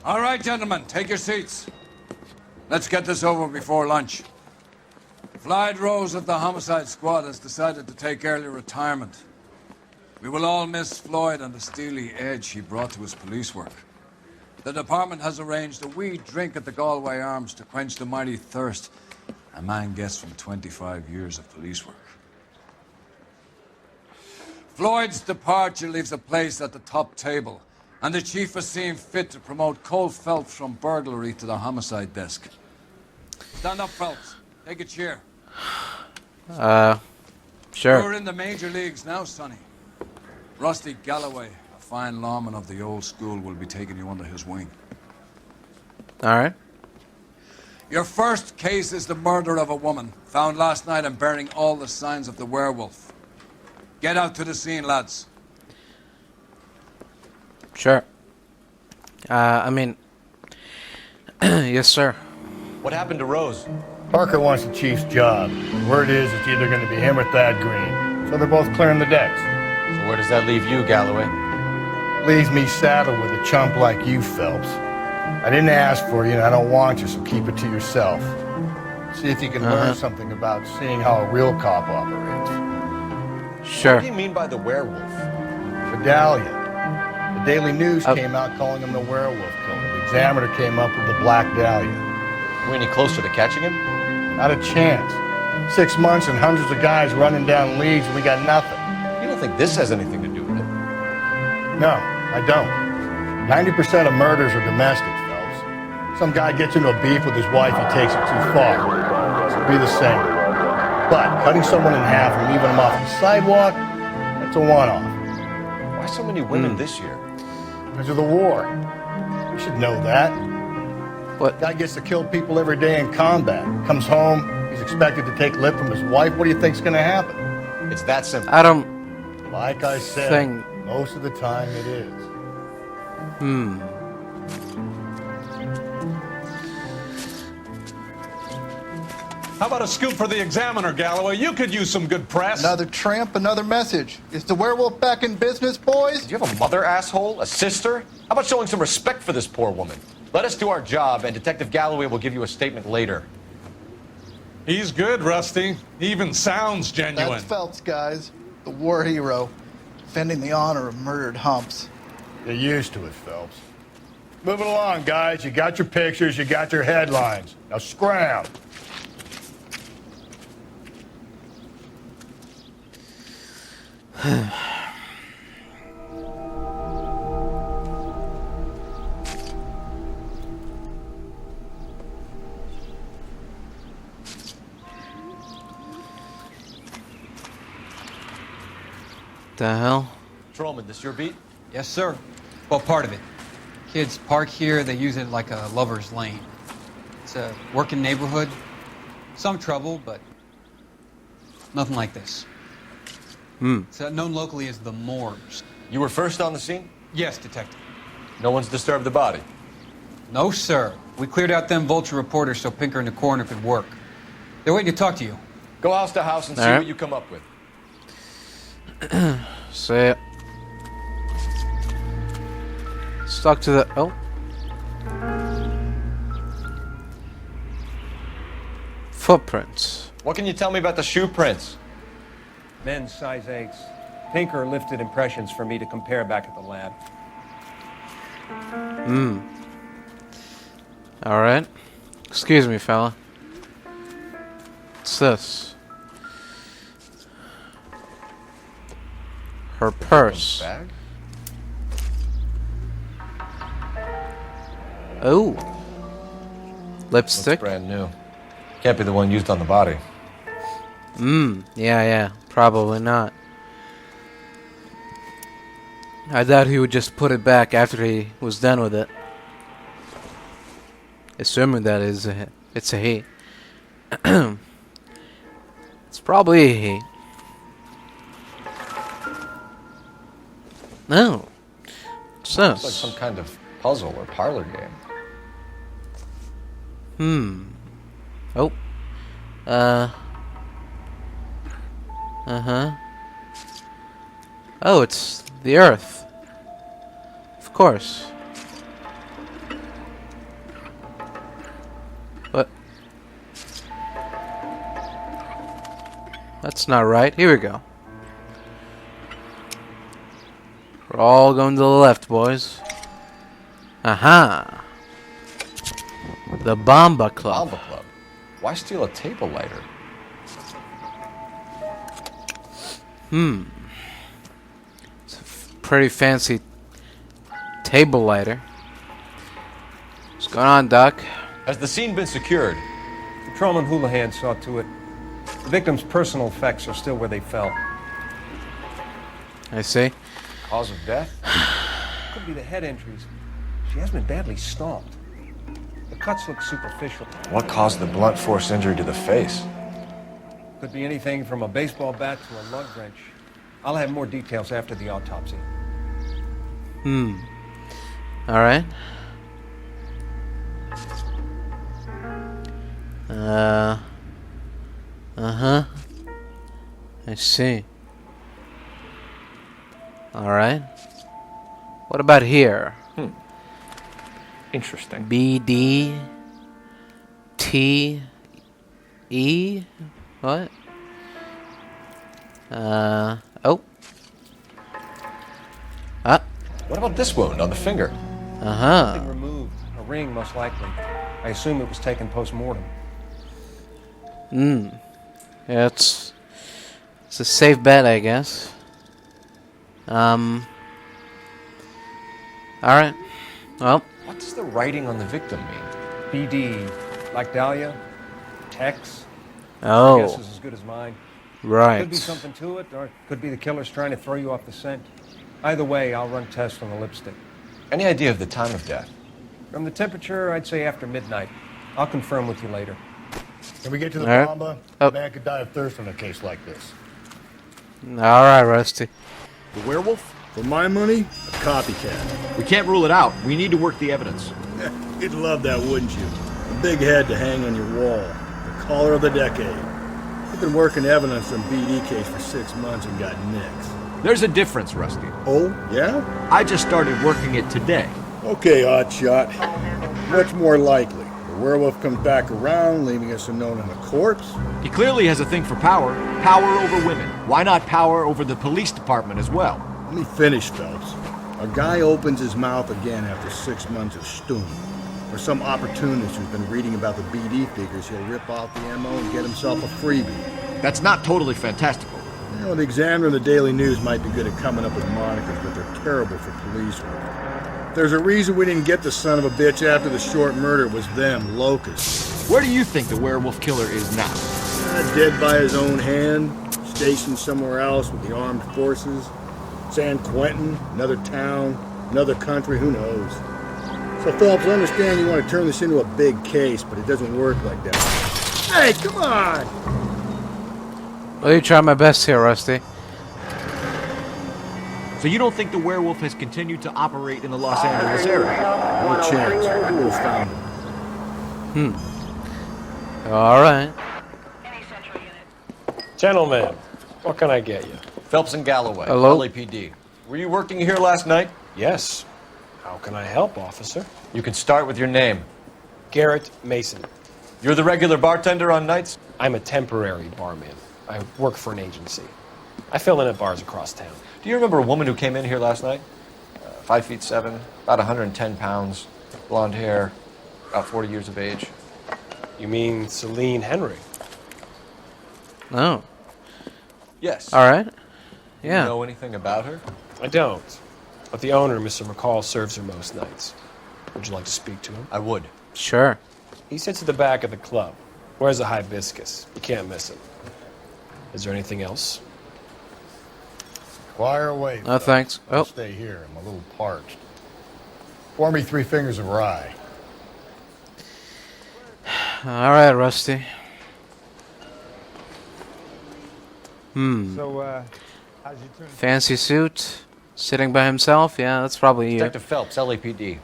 All right, gentlemen, take your seats. Let's get this over before lunch. Floyd Rose of the Homicide Squad has decided to take early retirement. We will all miss Floyd and the steely edge he brought to his police work. The department has arranged a wee drink at the Galway Arms to quench the mighty thirst a man gets from 25 years of police work. Floyd's departure leaves a place at the top table, and the chief has seen fit to promote Cole Phelps from burglary to the homicide desk. Stand up, Phelps. Take a chair. Sure. You're in the major leagues now, Sonny. Rusty Galloway, a fine lawman of the old school, will be taking you under his wing. All right. Your first case is the murder of a woman, found last night and bearing all the signs of the werewolf. Get out to the scene, lads. Sure. I mean, yes, sir. What happened to Rose? Parker wants the chief's job. The word is it's either going to be him or Thad Green. So they're both clearing the decks. So where does that leave you, Galloway? Leaves me saddled with a chump like you, Phelps. I didn't ask for you, and I don't want you, so keep it to yourself. See if you can learn something about seeing how a real cop operates. Sure. What do you mean by the werewolf? Medallion. The Daily News came out calling him the werewolf killer. The Examiner came up with the Black Dahlia. Are we any closer to catching him? Not a chance. 6 months and hundreds of guys running down leads, and we got nothing. You don't think this has anything to do with it? No, I don't. 90% of murders are domestic, Phelps. Some guy gets into a beef with his wife, he takes it too far. So be the same. But cutting someone in half and leaving them off the sidewalk, that's a one-off. Why so many women this year? Because of the war. You should know that. What? Guy gets to kill people every day in combat. Comes home, he's expected to take lip from his wife. What do you think's going to happen? It's that simple. I don't Like I said, think... most of the time it is. How about a scoop for the Examiner, Galloway? You could use some good press. Another tramp, another message. Is the werewolf back in business, boys? Do you have a mother, asshole? A sister? How about showing some respect for this poor woman? Let us do our job, and Detective Galloway will give you a statement later. He's good, Rusty. He even sounds genuine. That's Phelps, guys. The war hero. Defending the honor of murdered humps. You're used to it, Phelps. Move it along, guys. You got your pictures, you got your headlines. Now scram. The hell? Trollman, this your beat? Yes, sir. Well, part of it. Kids park here, they use it like a lover's lane. It's a working neighborhood. Some trouble, but nothing like this. It's known locally as the Moors. You were first on the scene? Yes, detective. No one's disturbed the body. No, sir. We cleared out them vulture reporters so Pinker and the coroner could work. They're waiting to talk to you. Go house to house and see All right. what you come up with. Say it. Stuck to the... Oh. Footprints. What can you tell me about the shoe prints? Men's size 8s. Pinker lifted impressions for me to compare back at the lab. Alright. Excuse me, fella. What's this? Her purse. Bag? Oh. Looks Lipstick? brand new. Can't be the one used on the body. Yeah. Probably not. I doubt he would just put it back after he was done with it. Assuming that is it's a he. It's probably a he. No. What's It's like this? some kind of puzzle or parlor game. Oh. Oh, it's the Earth. Of course. That's not right. Here we go. We're all going to the left, boys. Aha! The Bomba Club. Bomba Club? Why steal a table lighter? It's a pretty fancy table lighter. What's going on, Doc? Has the scene been secured? Patrolman Houlihan saw to it. The victim's personal effects are still where they fell. I see. Cause of death? Could be the head injuries. She has been badly stomped. The cuts look superficial. What caused the blunt force injury to the face? Could be anything from a baseball bat to a lug wrench. I'll have more details after the autopsy. Alright. I see. Alright. What about here? Interesting. B, D, T, E? What? Oh. Ah. What about this wound on the finger? Nothing removed. A ring, most likely. I assume it was taken post-mortem. Yeah, it's a safe bet, I guess. Alright. Well. What does the writing on the victim mean? BD, like Dahlia, Tex. Oh. Guess is as good as mine. Right. Could be something to it, or it could be the killer's trying to throw you off the scent. Either way, I'll run tests on the lipstick. Any idea of the time of death? From the temperature, I'd say after midnight. I'll confirm with you later. Can we get to the All right. Bomba? Oh. A man could die of thirst in a case like this. Alright, Rusty. The werewolf? For my money, a copycat. We can't rule it out. We need to work the evidence. You'd love that, wouldn't you? A big head to hang on your wall. The caller of the decade. I've been working evidence on BD case for 6 months and got nicks. There's a difference, Rusty. Oh, yeah? I just started working it today. Okay, oddshot. What's more likely? The werewolf comes back around, leaving us unknown in a corpse? He clearly has a thing for power. Power over women. Why not power over the police department as well? Let me finish, Phelps. A guy opens his mouth again after 6 months of stewing. Or some opportunist who's been reading about the BD figures, he'll rip off the MO and get himself a freebie. That's not totally fantastical. You know, the Examiner and the Daily News might be good at coming up with monikers, but they're terrible for police work. There's a reason we didn't get the son of a bitch after the short murder. It was them, locusts. Where do you think the werewolf killer is now? Dead by his own hand, stationed somewhere else with the armed forces. San Quentin, another town, another country, who knows? So, Phelps, I understand you want to turn this into a big case, but it doesn't work like that. Hey, come on! Let me try my best here, Rusty. So you don't think the werewolf has continued to operate in the Los Angeles area? No chance. I would have found him. Alright. Gentlemen, what can I get you? Phelps and Galloway, Hello? LAPD. Were you working here last night? Yes. How can I help, officer? You can start with your name. Garrett Mason. You're the regular bartender on nights? I'm a temporary barman. I work for an agency. I fill in at bars across town. Do you remember a woman who came in here last night? 5'7", about 110 pounds, blonde hair, about 40 years of age. You mean Celine Henry? Oh. Yes. Alright. Do Yeah. you know anything about her? I don't. But the owner, Mr. McCall, serves her most nights. Would you like to speak to him? I would. Sure. He sits at the back of the club. Wears a hibiscus. You can't miss him. Is there anything else? Fire away. No, Phelps. thanks. I'll Oh. stay here. I'm a little parched. Pour me 3 fingers of rye. Alright, Rusty. So, how's your turn? Fancy suit. Sitting by himself. Yeah, that's probably you. Detective Phelps, LAPD.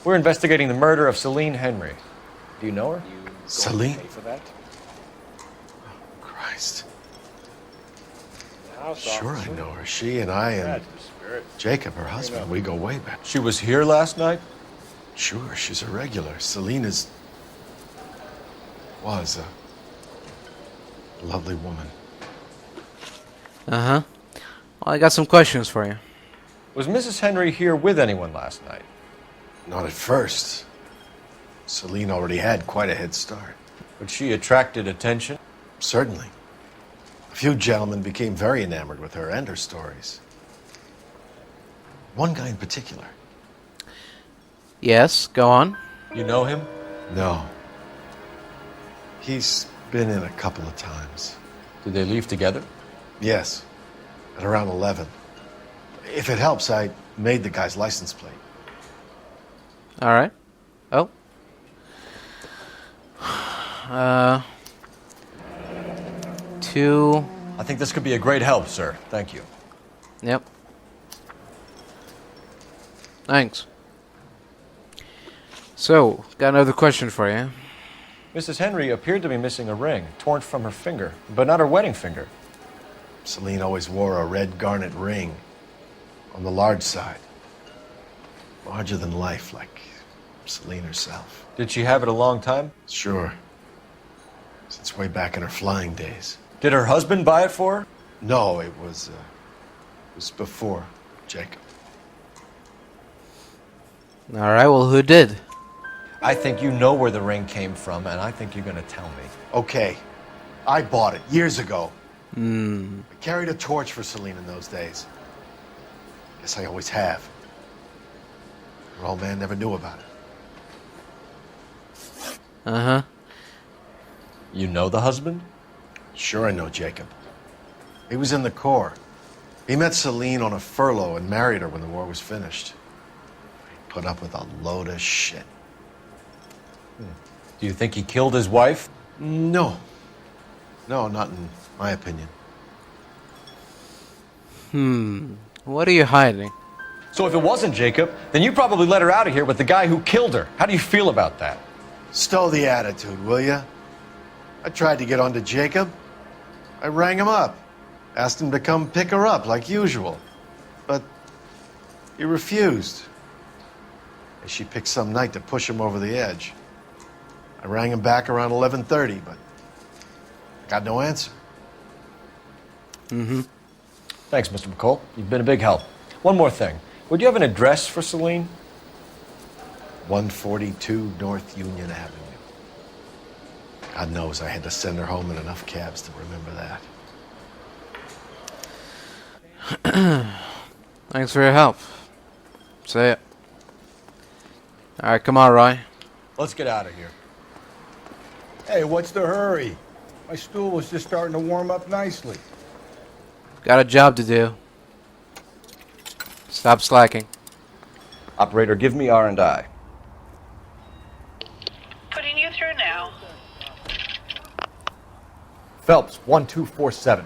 We're investigating the murder of Celine Henry. Do you know her? Celine? Pay for that? Christ. House Sure, I officer. know her. She and I and Jacob, her husband, we go way back. She was here last night? Sure, she's a regular. Celine was a lovely woman. Uh-huh. Well, I got some questions for you. Was Mrs. Henry here with anyone last night? Not at first. Celine already had quite a head start. But she attracted attention? Certainly. A few gentlemen became very enamored with her and her stories. One guy in particular. Yes, go on. You know him? No. He's been in a couple of times. Did they leave together? Yes. At around 11. If it helps, I made the guy's license plate. All right. Oh. Two. I think this could be a great help, sir. Thank you. Yep. Thanks. So, got another question for you. Mrs. Henry appeared to be missing a ring, torn from her finger, but not her wedding finger. Celine always wore a red garnet ring on the large side. Larger than life, like Celine herself. Did she have it a long time? Sure. Since way back in her flying days. Did her husband buy it for her? No, it was before Jacob. All right, well, who did? I think you know where the ring came from, and I think you're going to tell me. Okay. I bought it years ago. I carried a torch for Celine in those days. Guess I always have. Her old man never knew about it. Uh-huh. You know the husband? Sure I know Jacob. He was in the Corps. He met Celine on a furlough and married her when the war was finished. He put up with a load of shit. Do you think he killed his wife? No. No, not in my opinion. What are you hiding? So if it wasn't Jacob, then you probably let her out of here with the guy who killed her. How do you feel about that? Stow the attitude, will ya? I tried to get onto Jacob. I rang him up. Asked him to come pick her up like usual. But he refused. She picked some night to push him over the edge. I rang him back around 11:30, but got no answer. Thanks, Mr. McCall. You've been a big help. One more thing. Would you have an address for Celine? 142 North Union Avenue. God knows I had to send her home in enough cabs to remember that. Thanks for your help. Say it. All right, come on, Roy. Let's get out of here. Hey, what's the hurry? My stool was just starting to warm up nicely. Got a job to do. Stop slacking. Operator, give me R&I. Putting you through now. Phelps, 1247.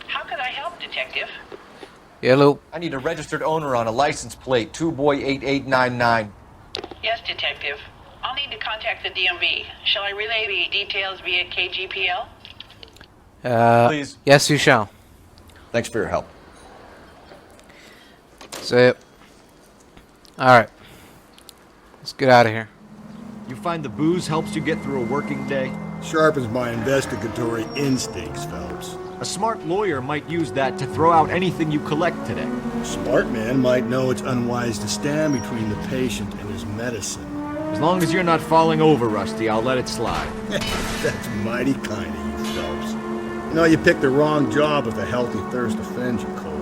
How could I help, Detective? Hello. I need a registered owner on a license plate, 2boy8899. Yes, Detective. I'll need to contact the DMV. Shall I relay the details via KGPL? Please. Yes, you shall. Thanks for your help. Say it. All right. Let's get out of here. You find the booze helps you get through a working day? Sharpens my investigatory instincts, Phelps. A smart lawyer might use that to throw out anything you collect today. A smart man might know it's unwise to stand between the patient and his medicine. As long as you're not falling over, Rusty, I'll let it slide. That's mighty kind of you, Phelps. You know, you picked the wrong job if a healthy thirst offends you, Cole.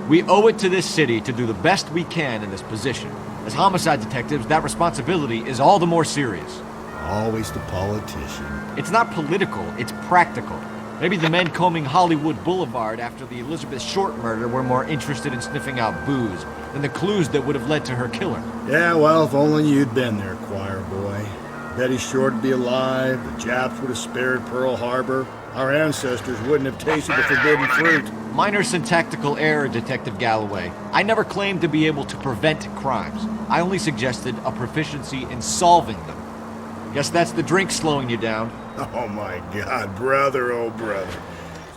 We owe it to this city to do the best we can in this position. As homicide detectives, that responsibility is all the more serious. Always the politician. It's not political, it's practical. Maybe the men combing Hollywood Boulevard after the Elizabeth Short murder were more interested in sniffing out booze than the clues that would have led to her killer. Yeah, well, if only you'd been there, choir boy. Betty Short would be alive, the Japs would have spared Pearl Harbor, our ancestors wouldn't have tasted the forbidden fruit. Minor syntactical error, Detective Galloway. I never claimed to be able to prevent crimes. I only suggested a proficiency in solving them. Guess that's the drink slowing you down. Oh my God, brother, oh brother.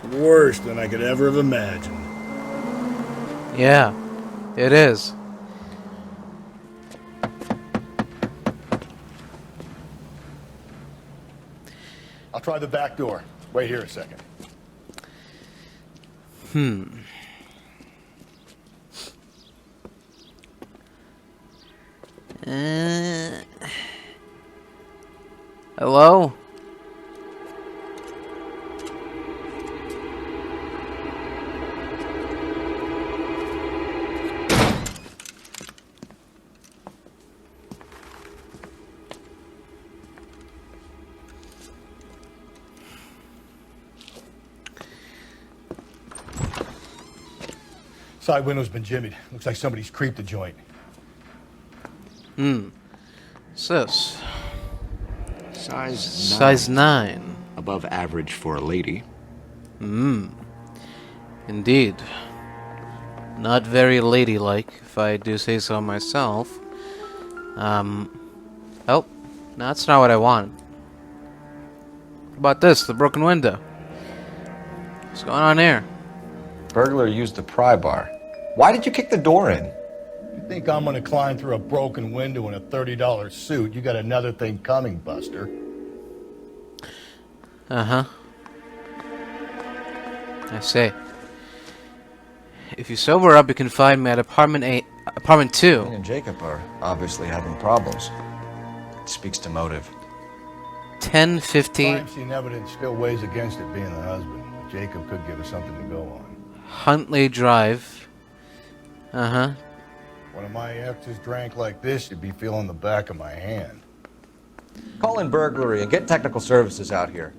It's worse than I could ever have imagined. Yeah, it is. I'll try the back door. Wait here a second. Hello? Side window's been jimmied. Looks like somebody's creeped the joint. What's this? Size 9. Above average for a lady. Indeed. Not very ladylike, if I do say so myself. Oh, no, that's not what I want. What about this? The broken window. What's going on here? Burglar used the pry bar. Why did you kick the door in? You think I'm gonna climb through a broken window in a $30 suit? You got another thing coming, Buster. Uh-huh. I say. If you sober up, you can find me at apartment 2. Celine and Jacob are obviously having problems. It speaks to motive. 10:50. Crime scene evidence still weighs against it being the husband. But Jacob could give us something to go on. Huntley Drive. Uh-huh. One of my exes drank like this, you'd be feeling the back of my hand. Call in burglary and get technical services out here.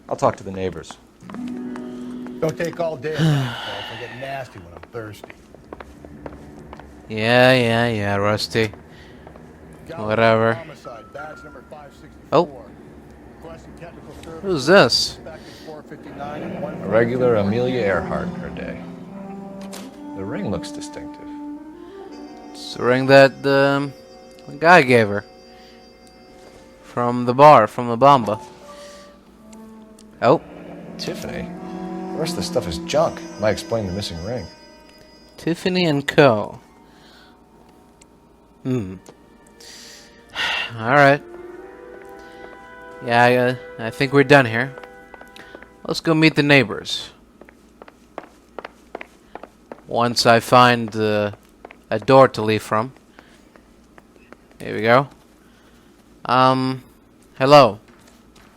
I'll talk to the neighbors. Don't take all day, I get nasty when I'm thirsty. Yeah, Rusty. Whatever. Homicide, badge number 564. Oh. Requesting technical services. Who's this? Back is 459 and 1. A regular Amelia Earhart in her day. The ring looks distinctive. It's the ring that the guy gave her. From the bar, from the Bamba. Oh. Tiffany. The rest of the stuff is junk. Might explain the missing ring. Tiffany and Co. Alright. Yeah, I think we're done here. Let's go meet the neighbors. Once I find a door to leave from. Here we go. Hello.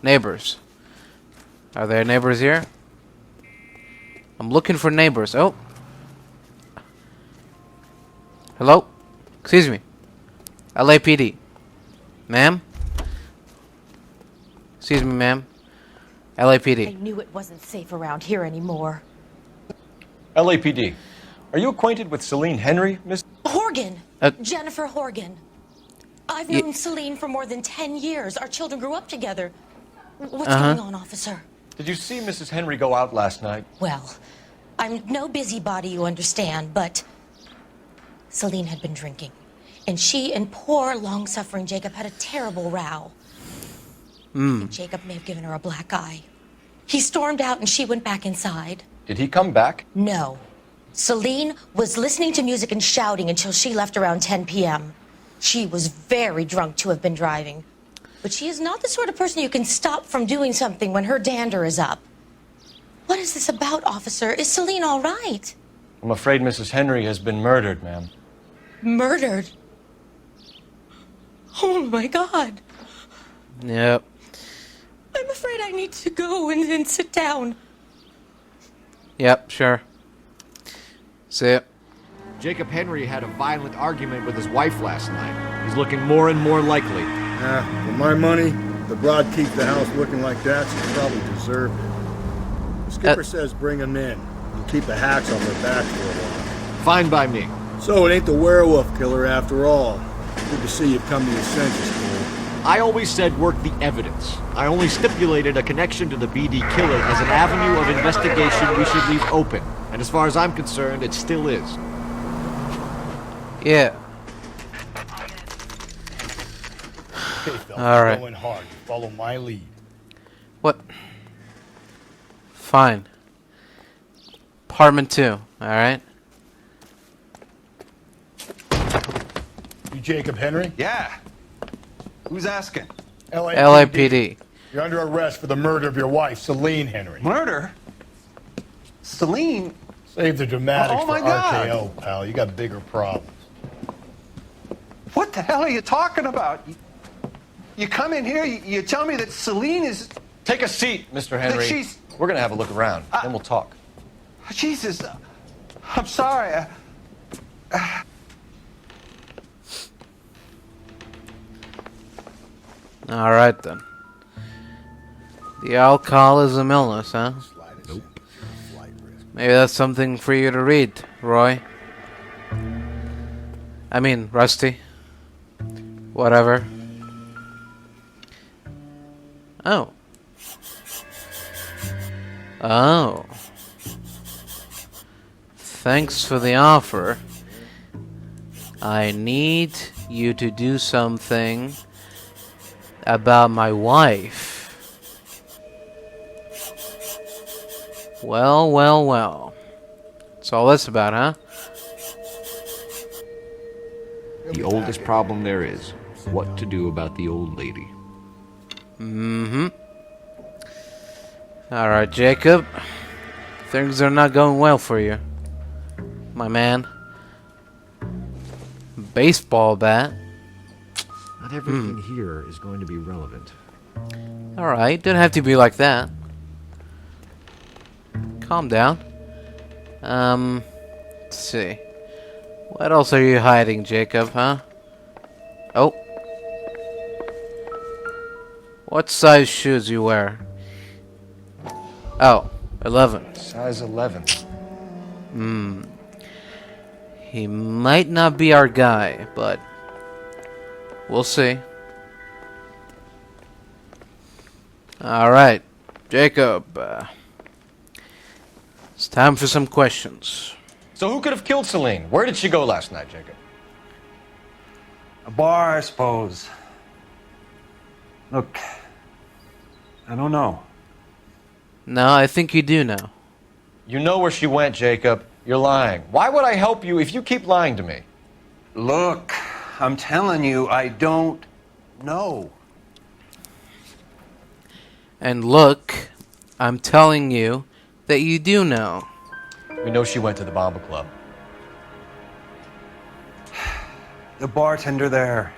Neighbors. Are there neighbors here? I'm looking for neighbors. Oh. Hello? Excuse me. LAPD. Ma'am? Excuse me, ma'am. LAPD. I knew it wasn't safe around here anymore. LAPD. Are you acquainted with Celine Henry, Miss? Horgan! Jennifer Horgan. I've known Celine for more than 10 years. Our children grew up together. What's going on, officer? Did you see Mrs. Henry go out last night? Well, I'm no busybody, you understand, but Celine had been drinking. And she and poor, long-suffering Jacob had a terrible row. Jacob may have given her a black eye. He stormed out and she went back inside. Did he come back? No. Celine was listening to music and shouting until she left around 10 p.m. She was very drunk to have been driving. But she is not the sort of person you can stop from doing something when her dander is up. What is this about, officer? Is Celine all right? I'm afraid Mrs. Henry has been murdered, ma'am. Murdered? Oh, my God. Yep. I'm afraid I need to go and sit down. Yep, sure. See it. Jacob Henry had a violent argument with his wife last night. He's looking more and more likely. For my money, the broad keeps the house looking like that, she probably deserved it. The skipper says bring him in and keep the hacks on their back for a while. Fine by me. So it ain't the werewolf killer after all. Good to see you've come to your senses, Cole. I always said work the evidence. I only stipulated a connection to the BD killer as an avenue of investigation we should leave open. And as far as I'm concerned, it still is. Yeah. Okay, fellas, all right. Going hard. You follow my lead. What? Fine. Apartment 2, alright? You Jacob Henry? Yeah. Who's asking? LAPD. You're under arrest for the murder of your wife, Celine Henry. Murder? Celine? Save the dramatics Oh, my for God. RKO, pal. You got bigger problems. What the hell are you talking about? You come in here, you tell me that Celine is... Take a seat, Mr. Henry. she's- We're going to have a look around, then we'll talk. Jesus, I'm sorry. Alright then. The alcoholism illness, huh? Nope. Maybe that's something for you to read, Roy. I mean, Rusty. Whatever. Oh. Oh. Thanks for the offer. I need you to do something about my wife. Well, well, well. That's all that's about, huh? The oldest problem there is what to do about the old lady. Mm-hmm. Alright, Jacob. Things are not going well for you, my man. Baseball bat. Not everything here is going to be relevant. Alright, don't have to be like that. Calm down. Let's see. What else are you hiding, Jacob, huh? Oh. What size shoes you wear? Oh, 11. Size 11. He might not be our guy, but we'll see. Alright, Jacob. It's time for some questions. So who could have killed Celine? Where did she go last night, Jacob? A bar, I suppose. Look, I don't know. No, I think you do know. You know where she went, Jacob. You're lying. Why would I help you if you keep lying to me? Look, I'm telling you, I don't know. And look, I'm telling you that you do know. We know she went to the Bomba Club. The bartender there.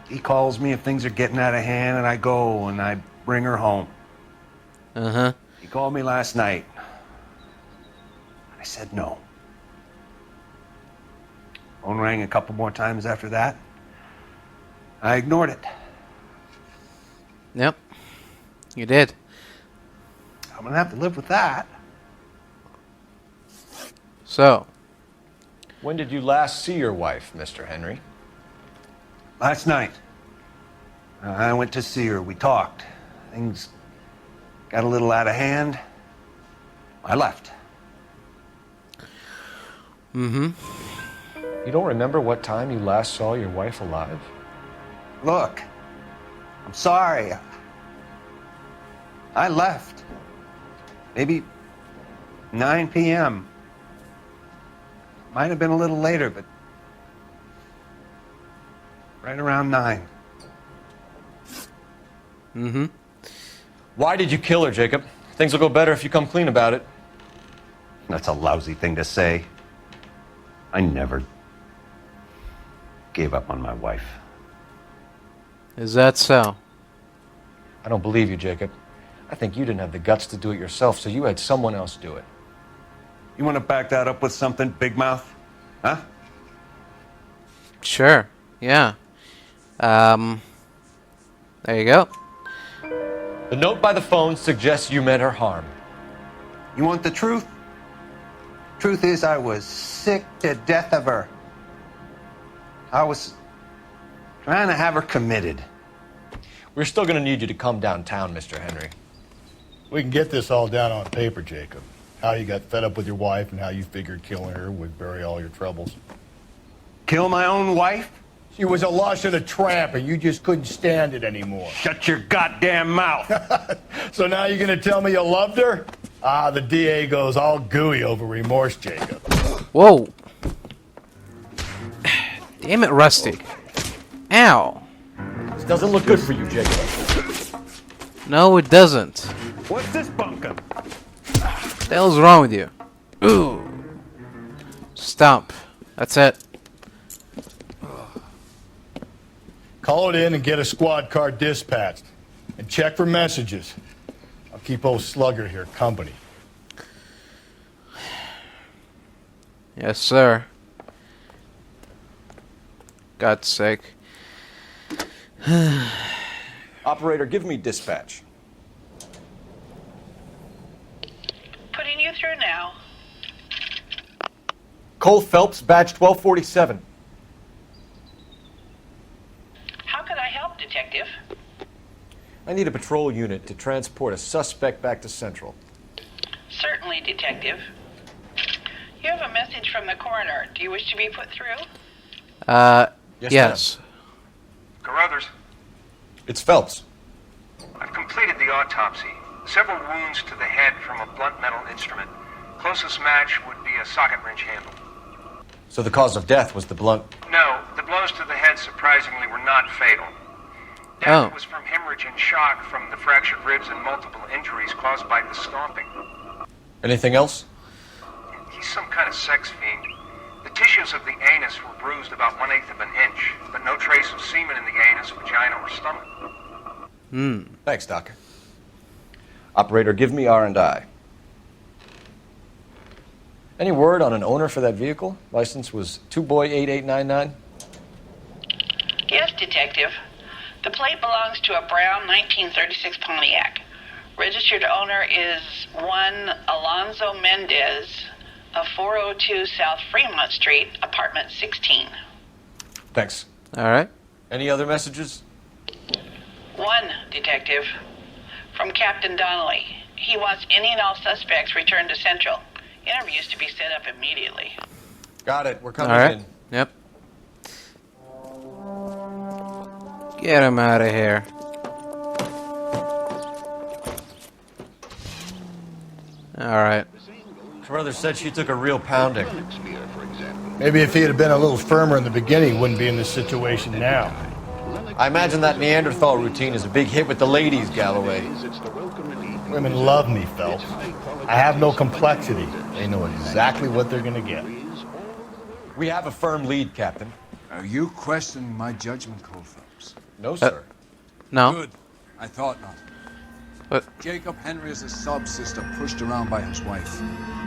He calls me if things are getting out of hand, and I go and I bring her home. Uh-huh. He called me last night. I said no. Phone rang a couple more times after that. I ignored it. Yep. You did. I'm gonna have to live with that. So, When did you last see your wife, Mr. Henry? Last night. I went to see her. We talked. Things got a little out of hand. I left. mm-hmm. You don't remember what time you last saw your wife alive? Look, I'm sorry. I left. Maybe 9 p.m. Might have been a little later, but right around 9. Mm-hmm. Why did you kill her, Jacob? Things will go better if you come clean about it. That's a lousy thing to say. I never gave up on my wife. Is that so? I don't believe you, Jacob. I think you didn't have the guts to do it yourself, so you had someone else do it. You want to back that up with something, Big Mouth? Huh? Sure. Yeah. There you go. The note by the phone suggests you meant her harm. You want the truth? Truth is, I was sick to death of her. I was trying to have her committed. We're still going to need you to come downtown, Mr. Henry. We can get this all down on paper, Jacob. How you got fed up with your wife and how you figured killing her would bury all your troubles. Kill my own wife? She was a lush and a tramp, and you just couldn't stand it anymore. Shut your goddamn mouth. So now you're going to tell me you loved her? Ah, the DA goes all gooey over remorse, Jacob. Whoa. Damn it, Rusty. Ow. doesn't look good for you, Jacob. No, it doesn't. What's this bunkum? What the hell's wrong with you? Ooh. Stomp. That's it. Call it in and get a squad car dispatched. And check for messages. I'll keep old Slugger here company. Yes, sir. God's sake. Operator, give me dispatch. Putting you through now. Cole Phelps, badge 1247. How could I help, Detective? I need a patrol unit to transport a suspect back to Central. Certainly, Detective. You have a message from the coroner. Do you wish to be put through? Yes. Carruthers, It's Phelps. I've completed the autopsy. Several wounds to the head from a blunt metal instrument. Closest match would be a socket wrench handle. So the cause of death was the blunt... No, the blows to the head surprisingly were not fatal. Death was from hemorrhage and shock from the fractured ribs and multiple injuries caused by the stomping. Anything else? He's some kind of sex fiend. The tissues of the anus were bruised about 1/8 of an inch, but no trace of semen in the anus, vagina, or stomach. Thanks, Doc. Operator, give me R&I. Any word on an owner for that vehicle? License was 2boy8899. Yes, Detective. The plate belongs to a brown 1936 Pontiac. Registered owner is one Alonzo Mendez of 402 South Fremont Street, apartment 16. Thanks. All right. Any other messages? One, Detective. From Captain Donnelly. He wants any and all suspects returned to Central. Interviews to be set up immediately. Got it. We're All coming right. in. Yep. Get him out of here. All right. Carruthers said she took a real pounding. Maybe if he had been a little firmer in the beginning, he wouldn't be in this situation now. I imagine that Neanderthal routine is a big hit with the ladies, Galloway. Women love me, Phelps. I have no complexity. They know exactly what they're gonna get. We have a firm lead, Captain. Are you questioning my judgment, Cole Phelps? No, sir. No. Good. I thought not. But Jacob Henry is a sub-sister pushed around by his wife.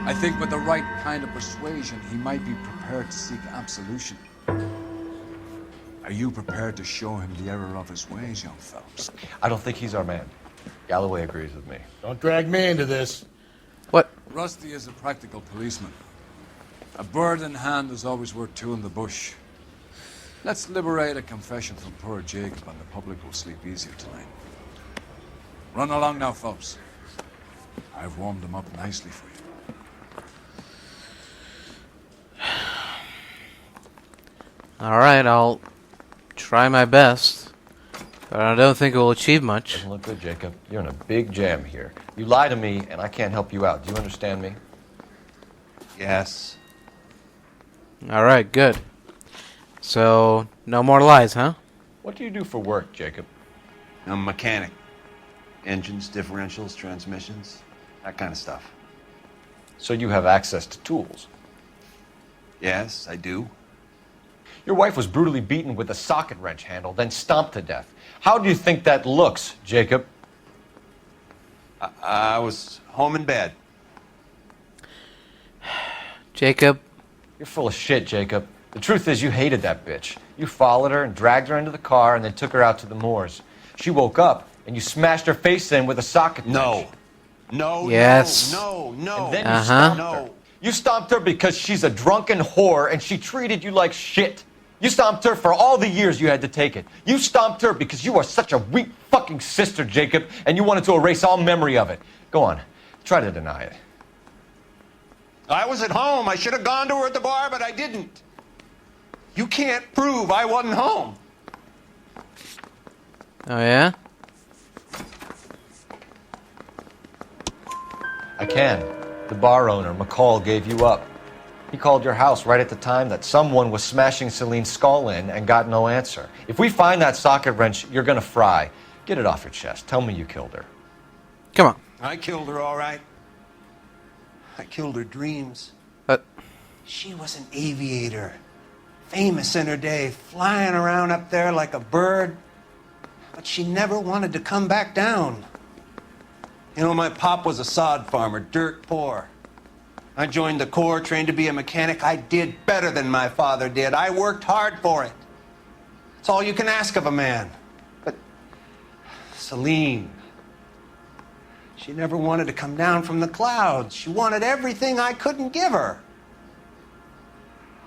I think with the right kind of persuasion, he might be prepared to seek absolution. Are you prepared to show him the error of his ways, young Phelps? I don't think he's our man. Galloway agrees with me. Don't drag me into this. what? Rusty is a practical policeman. A bird in hand is always worth two in the bush. Let's liberate a confession from poor Jacob, and the public will sleep easier tonight. Run along now, Phelps. I've warmed them up nicely for you. All right, I'll try my best, but I don't think it will achieve much. Doesn't look good, Jacob. You're in a big jam here. You lie to me, and I can't help you out. Do you understand me? Yes. All right, good. So, no more lies, huh? What do you do for work, Jacob? I'm a mechanic. Engines, differentials, transmissions, that kind of stuff. So you have access to tools. Yes, I do. Your wife was brutally beaten with a socket wrench handle, then stomped to death. How do you think that looks, Jacob? I was home in bed. Jacob. You're full of shit, Jacob. The truth is you hated that bitch. You followed her and dragged her into the car and then took her out to the moors. She woke up and you smashed her face in with a socket wrench. No, Yes. no. And then you stomped her. No. You stomped her because she's a drunken whore and she treated you like shit. You stomped her for all the years you had to take it. You stomped her because you are such a weak fucking sister, Jacob, and you wanted to erase all memory of it. Go on. Try to deny it. I was at home. I should have gone to her at the bar, but I didn't. You can't prove I wasn't home. Oh, yeah? I can. The bar owner, McCall, gave you up. He called your house right at the time that someone was smashing Celine's skull in and got no answer. If we find that socket wrench, you're gonna fry. Get it off your chest. Tell me you killed her. Come on. I killed her, all right. I killed her dreams. She was an aviator, famous in her day, flying around up there like a bird. But she never wanted to come back down. You know, my pop was a sod farmer, dirt poor. I joined the Corps, trained to be a mechanic. I did better than my father did. I worked hard for it. It's all you can ask of a man. But Celine, she never wanted to come down from the clouds. She wanted everything I couldn't give her.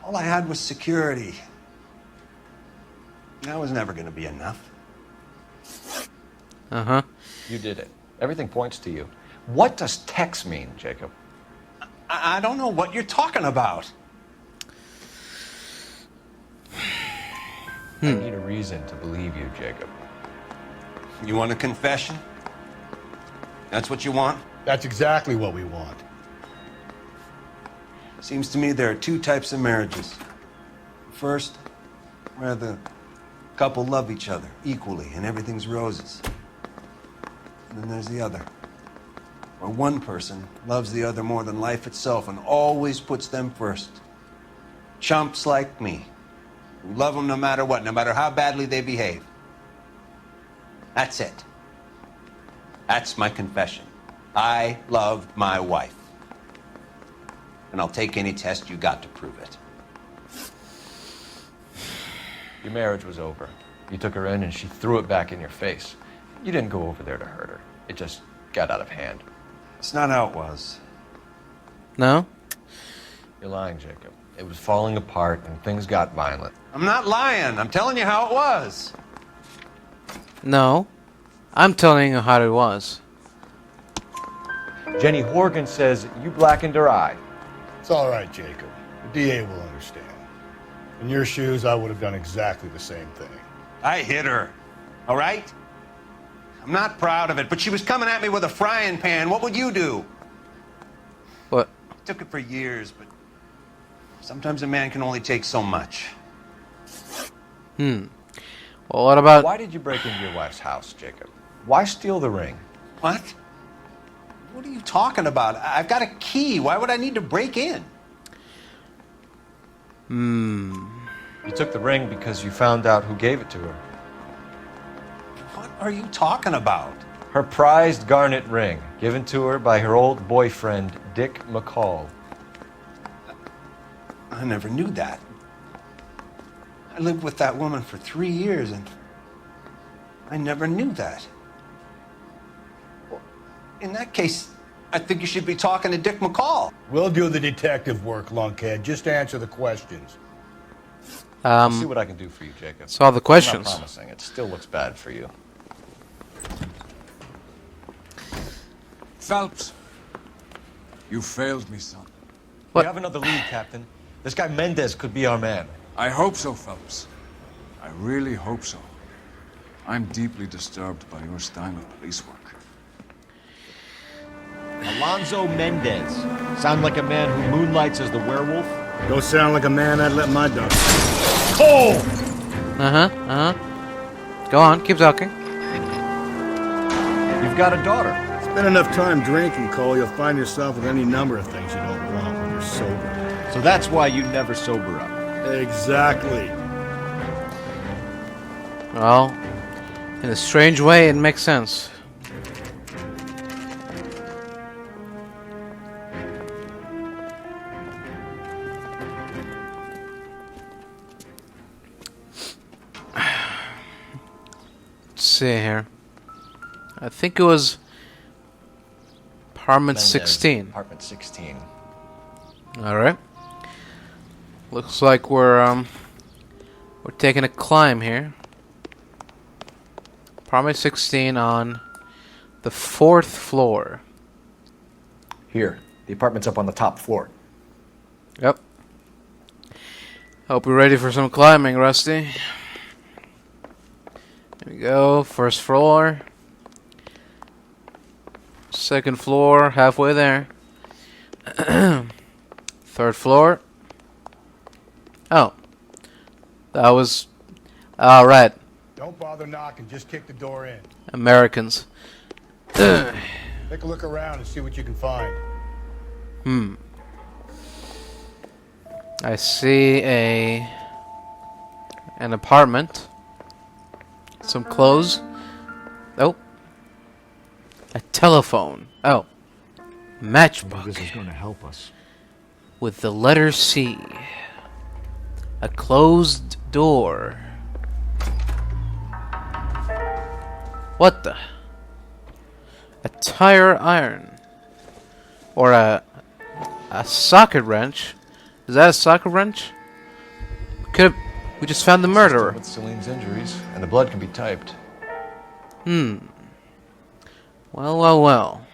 All I had was security. That was never going to be enough. Uh-huh. You did it. Everything points to you. What does Tex mean, Jacob? I don't know what you're talking about. I need a reason to believe you, Jacob. You want a confession? That's what you want? That's exactly what we want. Seems to me there are two types of marriages. First, where the couple love each other equally and everything's roses. And then there's the other, where one person loves the other more than life itself and always puts them first. Chumps like me, who love them no matter what, no matter how badly they behave. That's it. That's my confession. I loved my wife. And I'll take any test you got to prove it. Your marriage was over. You took her in and she threw it back in your face. You didn't go over there to hurt her. It just got out of hand. It's not how it was. No? You're lying, Jacob. It was falling apart and things got violent. I'm not lying. I'm telling you how it was. No. I'm telling you how it was. Jenny Horgan says you blackened her eye. It's all right, Jacob. The DA will understand. In your shoes, I would have done exactly the same thing. I hit her. All right? I'm not proud of it, but she was coming at me with a frying pan. What would you do? What? It took it for years, but sometimes a man can only take so much. Well, what about... Why did you break into your wife's house, Jacob? Why steal the ring? What? What are you talking about? I've got a key. Why would I need to break in? You took the ring because you found out who gave it to her. What are you talking about? Her prized garnet ring, given to her by her old boyfriend, Dick McCall. I never knew that. I lived with that woman for 3 years, and I never knew that. In that case, I think you should be talking to Dick McCall. We'll do the detective work, lunkhead. Just answer the questions. I'll see what I can do for you, Jacob. So all the questions. I'm not promising. It still looks bad for you. Phelps, you failed me, son. We have another lead, Captain. This guy Mendez could be our man. I hope so, Phelps. I really hope so. I'm deeply disturbed by your style of police work. Alonzo Mendez. Sound like a man who moonlights as the werewolf? Don't sound like a man I'd let my dog. Cole! Go on, keep talking. You've got a daughter. Spend enough time drinking, Cole, you'll find yourself with any number of things you don't want when you're sober. So that's why you never sober up. Exactly. Well, in a strange way, it makes sense. Let's see here. I think it was Apartment Mendez, 16. Apartment 16. All right. Looks like we're taking a climb here. Apartment 16 on the 4th floor. Here. The apartment's up on the top floor. Yep. Hope you're ready for some climbing, Rusty. Here we go. 1st floor. 2nd floor, halfway there. 3rd floor. Oh. That was... Alright. Don't bother knocking, just kick the door in. Americans. Take a look around and see what you can find. I see an apartment. Some clothes. Oh. A telephone. Oh. Matchbook. This is going to help us. With the letter C. A closed door. What the? A tire iron. Or a socket wrench. Is that a socket wrench? We just found the murderer. With Celine's injuries, and the blood can be typed. Well.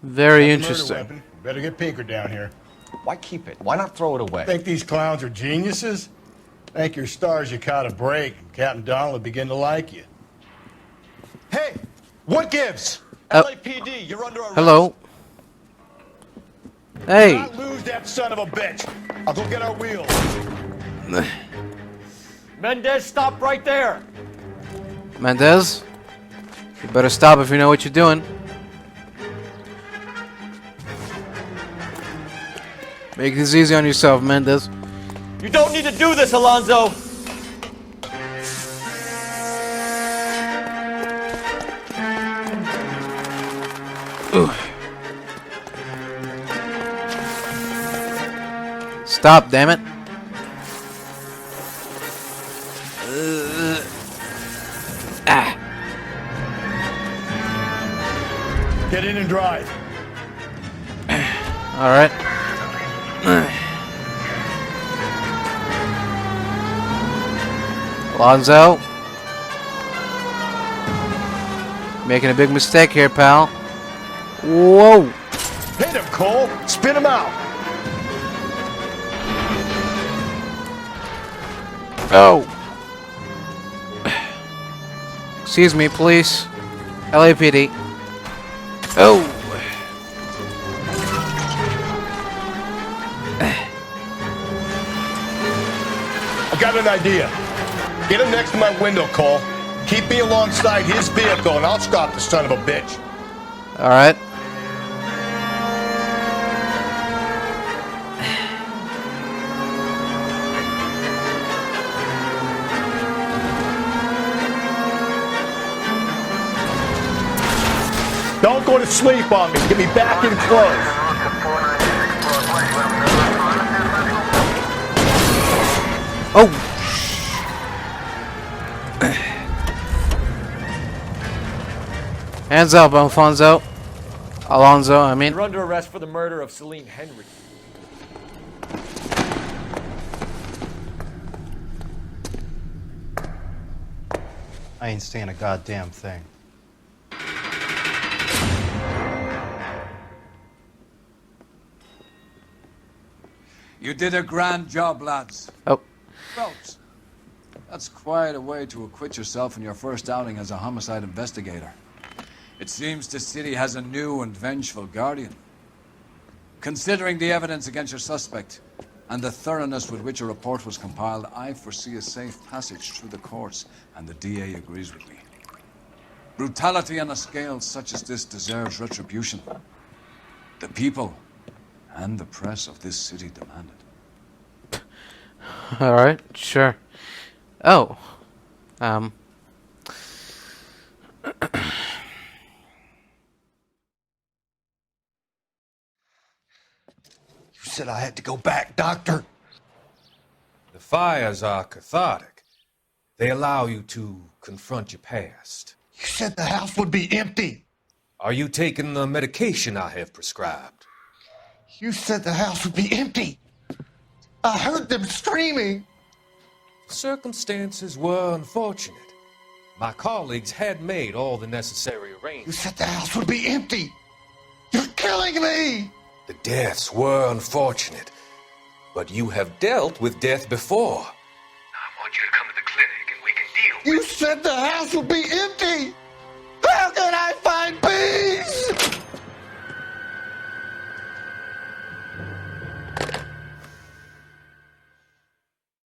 Very interesting. Weapon. Better get Pinker down here. Why keep it? Why not throw it away? Think these clowns are geniuses? Thank your stars you caught a break, and Captain Donald will begin to like you. Hey! What gives? Oh. LAPD, you're under arrest. Hello. Hey. Do not lose that son of a bitch. I'll go get our wheels. Mendez, stop right there! Mendez? You better stop if you know what you're doing. Make this easy on yourself, Mendez. You don't need to do this, Alonzo! Stop, damn it. Get in and drive. Alright. Alonzo. Making a big mistake here, pal. Whoa. Hit him, Cole. Spin him out. Oh. Excuse me, police. LAPD. Oh. I got an idea. Get him next to my window, Cole. Keep me alongside his vehicle, and I'll stop the son of a bitch. All right. Don't go to sleep on me. Get me back in close. Oh. Hands up, Alfonso. Alonzo, I mean. You're under arrest for the murder of Celine Henry. I ain't saying a goddamn thing. You did a grand job, lads. Oh. Phelps, that's quite a way to acquit yourself in your first outing as a homicide investigator. It seems the city has a new and vengeful guardian. Considering the evidence against your suspect and the thoroughness with which a report was compiled, I foresee a safe passage through the courts, and the DA agrees with me. Brutality on a scale such as this deserves retribution. The people and the press of this city demand it. All right, sure. Oh. You said I had to go back, Doctor. The fires are cathartic. They allow you to confront your past. You said the house would be empty. Are you taking the medication I have prescribed? You said the house would be empty. I heard them screaming. Circumstances were unfortunate. My colleagues had made all the necessary You arrangements. said the house would be empty. You're killing me. The deaths were unfortunate, but you have dealt with death before. I want you to come to the clinic and we can deal with You said the house would be empty.